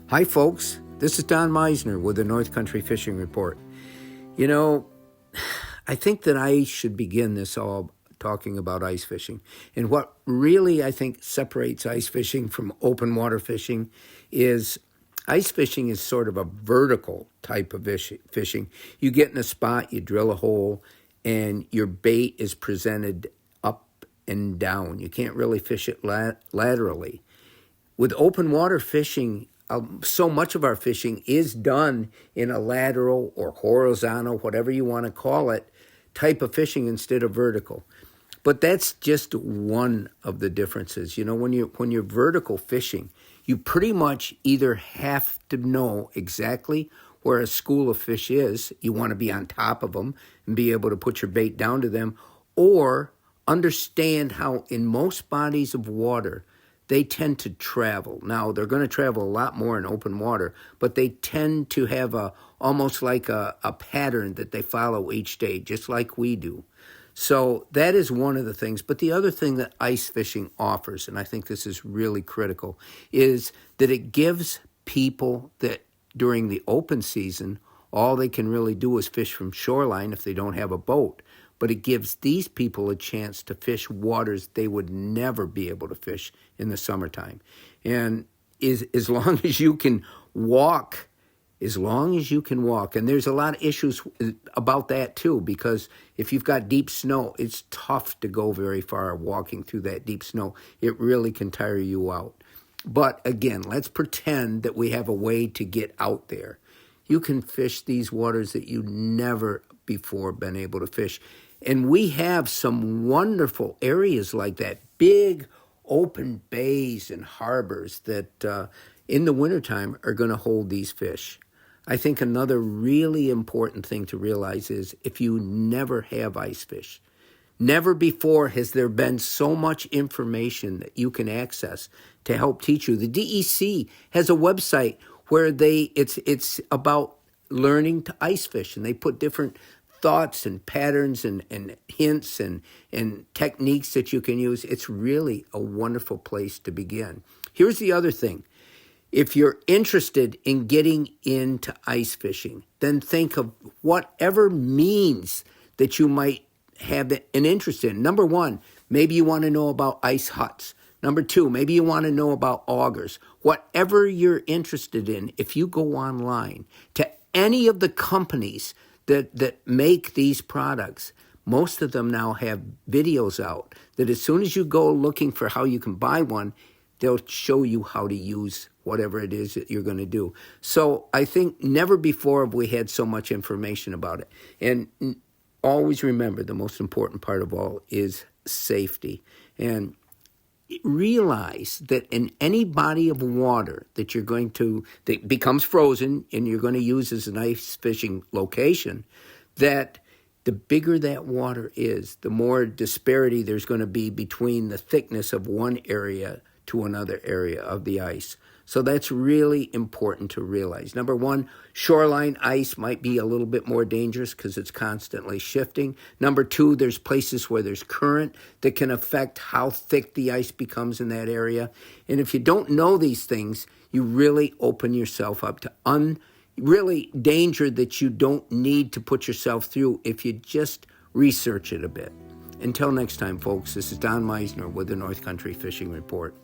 Hi, folks. This is Don Meissner with the North Country Fishing Report. You know, I think that I should begin this all talking about ice fishing. And what really I think separates ice fishing from open water fishing is ice fishing is sort of a vertical type of fishing. You get in a spot, you drill a hole, and your bait is presented up and down. You can't really fish it laterally. With open water fishing, so much of our fishing is done in a lateral or horizontal, whatever you want to call it, type of fishing instead of vertical. But that's just one of the differences. You know, when you're vertical fishing, you pretty much either have to know exactly where a school of fish is. You want to be on top of them and be able to put your bait down to them, or understand how in most bodies of water they tend to travel. Now, they're going to travel a lot more in open water, but they tend to have almost like a pattern that they follow each day, just like we do. So that is one of the things. But the other thing that ice fishing offers, and I think this is really critical, is that it gives people that during the open season, all they can really do is fish from shoreline if they don't have a boat. But it gives these people a chance to fish waters they would never be able to fish in the summertime. And as long as you can walk, and there's a lot of issues about that too, because if you've got deep snow, it's tough to go very far walking through that deep snow. It really can tire you out. But again, let's pretend that we have a way to get out there. You can fish these waters that you never before been able to fish. And we have some wonderful areas like that, big open bays and harbors that in the wintertime are going to hold these fish. I think another really important thing to realize is if you never have ice fish, never before has there been so much information that you can access to help teach you. The DEC has a website where it's about learning to ice fish, and they put different thoughts and patterns and hints and techniques that you can use. It's really a wonderful place to begin. Here's the other thing. If you're interested in getting into ice fishing, then think of whatever means that you might have an interest in. Number one, maybe you want to know about ice huts. Number two, maybe you want to know about augers. Whatever you're interested in, if you go online to any of the companies that make these products, most of them now have videos out that as soon as you go looking for how you can buy one, they'll show you how to use whatever it is that you're going to do. So I think never before have we had so much information about it. And always remember, the most important part of all is safety. And realize that in any body of water that becomes frozen and you're going to use as an ice fishing location, that the bigger that water is, the more disparity there's going to be between the thickness of one area to another area of the ice. So that's really important to realize. Number one, shoreline ice might be a little bit more dangerous because it's constantly shifting. Number two, there's places where there's current that can affect how thick the ice becomes in that area. And if you don't know these things, you really open yourself up to really danger that you don't need to put yourself through if you just research it a bit. Until next time, folks, this is Don Meissner with the North Country Fishing Report.